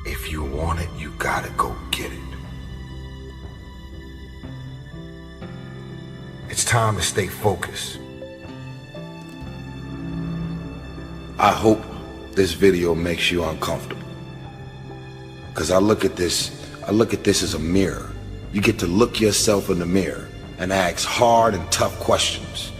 If you want it, you gotta go get it. It's time to stay focused. I hope this video makes you uncomfortable. Because I look at this as a mirror. You get to look yourself in the mirror and ask hard and tough questions.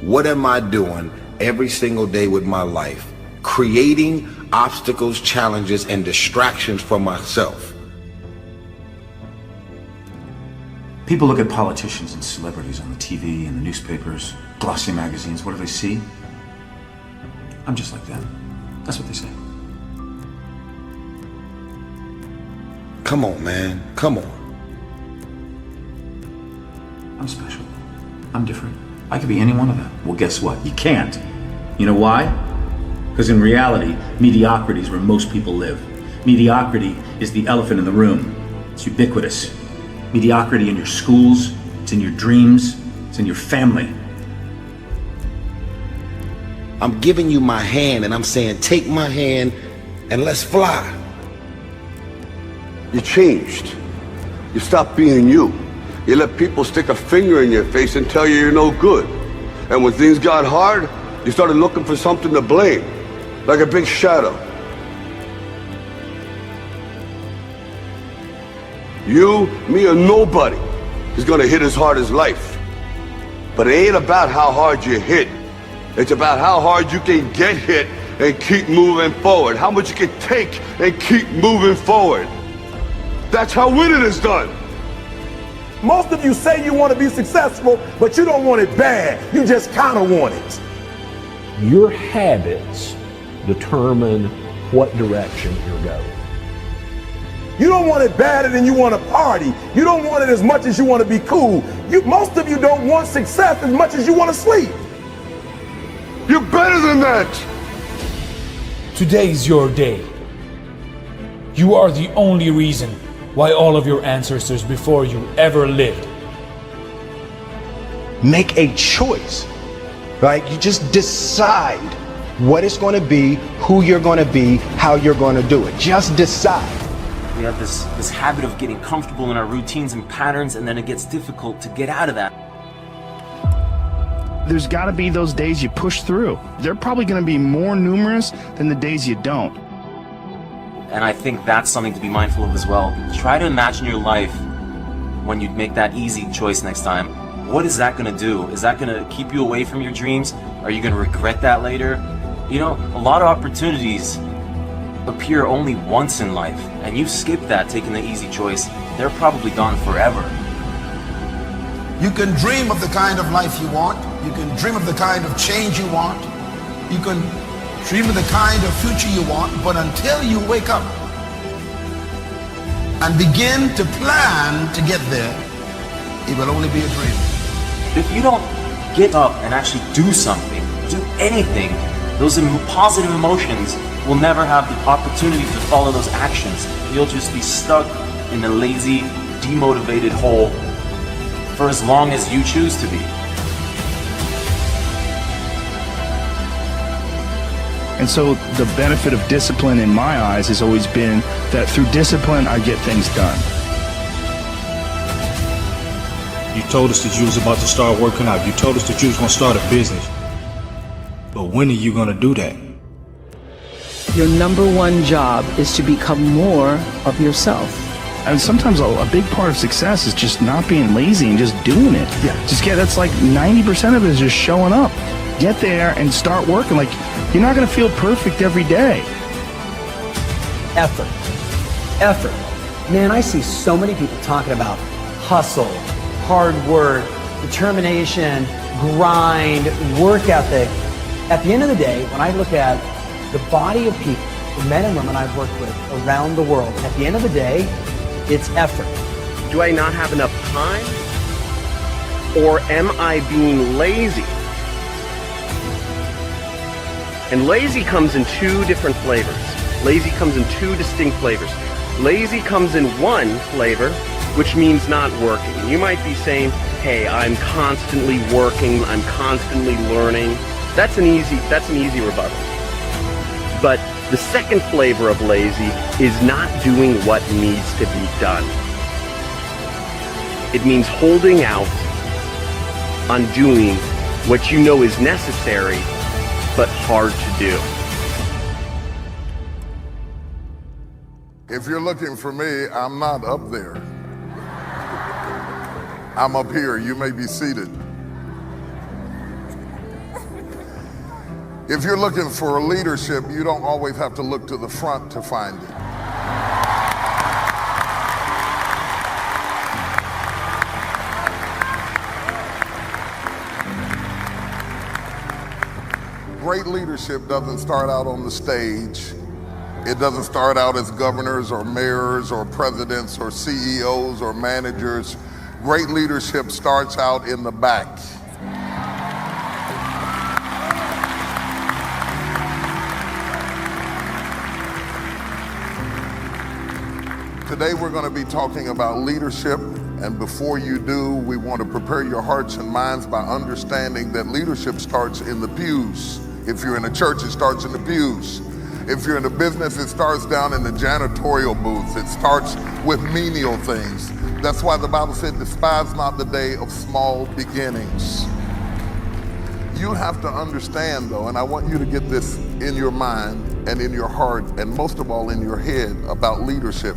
What am I doing every single day with my life, creating obstacles, challenges, and distractions for myself? People look at politicians and celebrities on the TV and the newspapers, glossy magazines. What do they see? I'm just like them. That's what they say. Come on, man. Come on. I'm special. I'm different. I could be any one of them. Well, guess what? You can't. You know why? Because in reality, mediocrity is where most people live. Mediocrity is the elephant in the room. It's ubiquitous. Mediocrity in your schools, it's in your dreams, it's in your family. I'm giving you my hand and I'm saying, take my hand and let's fly. You changed. You stopped being you. You let people stick a finger in your face and tell you you're no good. And when things got hard, you started looking for something to blame, like a big shadow. You, me, or nobody is gonna hit as hard as life. But it ain't about how hard you hit. It's about how hard you can get hit and keep moving forward. How much you can take and keep moving forward. That's how winning is done. Most of you say you want to be successful, but you don't want it bad. You just kind of want it. Your habits determine what direction you're going. You don't want it badder than you want to party. You don't want it as much as you want to be cool. Most of you don't want success as much as you want to sleep. You're better than that. Today's your day. You are the only reason why all of your ancestors before you ever lived. Make a choice, right? You just decide what it's going to be, who you're going to be, how you're going to do it. Just decide. We have this habit of getting comfortable in our routines and patterns, and then it gets difficult to get out of that. There's got to be those days you push through. They're probably going to be more numerous than the days you don't. And I think that's something to be mindful of as well. Try to imagine your life when you make that easy choice next time. What is that going to do? Is that going to keep you away from your dreams? Are you going to regret that later? You know, a lot of opportunities appear only once in life, and you skip that taking the easy choice, they're probably gone forever. You can dream of the kind of life you want. You can dream of the kind of change you want. You can dream of the kind of future you want, but until you wake up and begin to plan to get there, it will only be a dream. If you don't get up and actually do something, do anything, those positive emotions will never have the opportunity to follow those actions. You'll just be stuck in the lazy, demotivated hole for as long as you choose to be. And so the benefit of discipline in my eyes has always been that through discipline, I get things done. You told us that you was about to start working out. You told us that you was going to start a business. But when are you going to do that? Your number one job is to become more of yourself. And sometimes a big part of success is just not being lazy and just doing it. Yeah. That's like 90% of it is just showing up. Get there and start working. Like, you're not going to feel perfect every day. Effort. Man, I see so many people talking about hustle, hard work, determination, grind, work ethic. At the end of the day, when I look at the body of people, the men and women I've worked with around the world, at the end of the day, it's effort. Do I not have enough time? Or am I being lazy? And lazy comes in two different flavors. Lazy comes in two distinct flavors. Lazy comes in one flavor, which means not working. And you might be saying, hey, I'm constantly working, I'm constantly learning. That's an easy rebuttal. But The second flavor of lazy is not doing what needs to be done. It means holding out on doing what you know is necessary but hard to do. If you're looking for me, I'm not up there. I'm up here. You may be seated. If you're looking for leadership, you don't always have to look to the front to find it. Great leadership doesn't start out on the stage. It doesn't start out as governors or mayors or presidents or CEOs or managers. Great leadership starts out in the back. Today we're going to be talking about leadership, and before you do, we want to prepare your hearts and minds by understanding that leadership starts in the pews. If you're in a church, it starts in the pews. If you're in a business, it starts down in the janitorial booths. It starts with menial things. That's why the Bible said, despise not the day of small beginnings. You have to understand though, and I want you to get this in your mind and in your heart, and most of all in your head about leadership.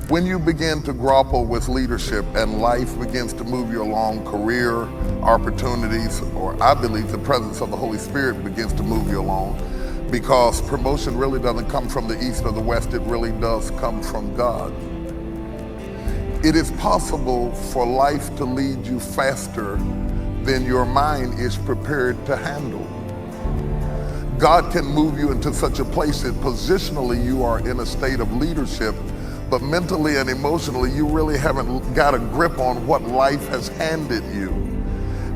When you begin to grapple with leadership and life begins to move you along, career, opportunities, or I believe the presence of the Holy Spirit begins to move you along, because promotion really doesn't come from the east or the west, it really does come from God. It is possible for life to lead you faster than your mind is prepared to handle. God can move you into such a place that positionally you are in a state of leadership, but mentally and emotionally you really haven't got a grip on what life has handed you.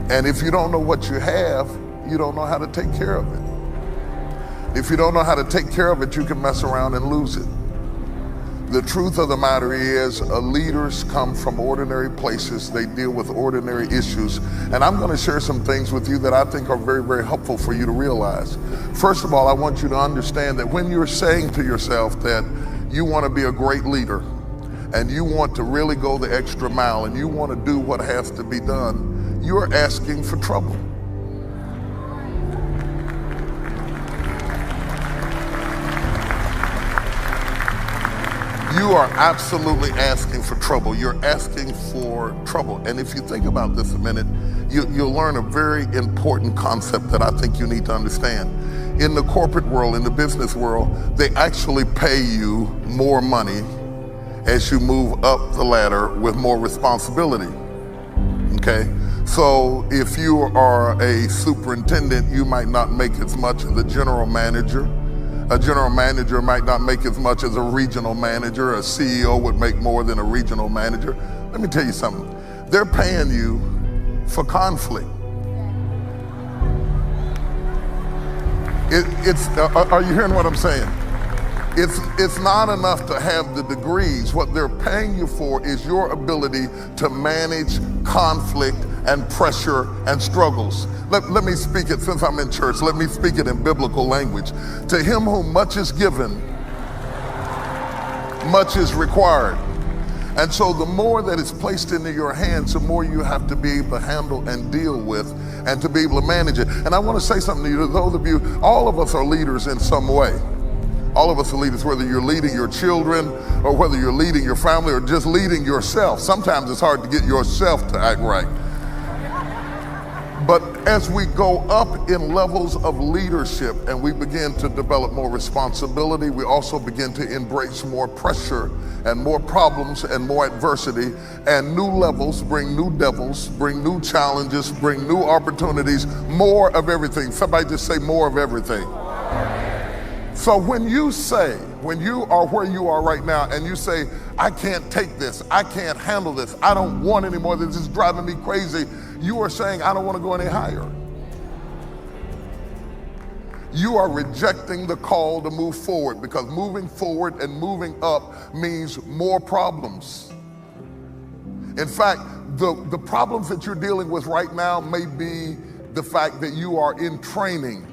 And if you don't know what you have, you don't know how to take care of it. If you don't know how to take care of it, you can mess around and lose it. The truth of the matter is, leaders come from ordinary places. They deal with ordinary issues. And I'm going to share some things with you that I think are very, very helpful for you to realize. First of all, I want you to understand that when you're saying to yourself that you want to be a great leader and you want to really go the extra mile and you want to do what has to be done, you're asking for trouble. You are absolutely asking for trouble. You're asking for trouble. And if you think about this a minute, you'll learn a very important concept that I think you need to understand. In the corporate world, in the business world, they actually pay you more money as you move up the ladder with more responsibility, okay? So if you are a superintendent, you might not make as much as a general manager. A general manager might not make as much as a regional manager. A CEO would make more than a regional manager. Let me tell you something. They're paying you for conflict. Are you hearing what I'm saying? It's not enough to have the degrees. What they're paying you for is your ability to manage conflict and pressure and struggles. Let me speak it, since I'm in church, let me speak it in biblical language. To him whom much is given, much is required. And so the more that is placed into your hands, the more you have to be able to handle and deal with and to be able to manage it. And I want to say something to you, to those of you, all of us are leaders in some way. All of us are leaders, whether you're leading your children or whether you're leading your family or just leading yourself. Sometimes it's hard to get yourself to act right. But as we go up in levels of leadership and we begin to develop more responsibility, we also begin to embrace more pressure and more problems and more adversity, and new levels bring new devils, bring new challenges, bring new opportunities, more of everything. Somebody just say more of everything. So when you are where you are right now and you say, I can't take this, I can't handle this, I don't want any more, this is driving me crazy, you are saying, I don't want to go any higher. You are rejecting the call to move forward, because moving forward and moving up means more problems. In fact, the problems that you're dealing with right now may be the fact that you are in training.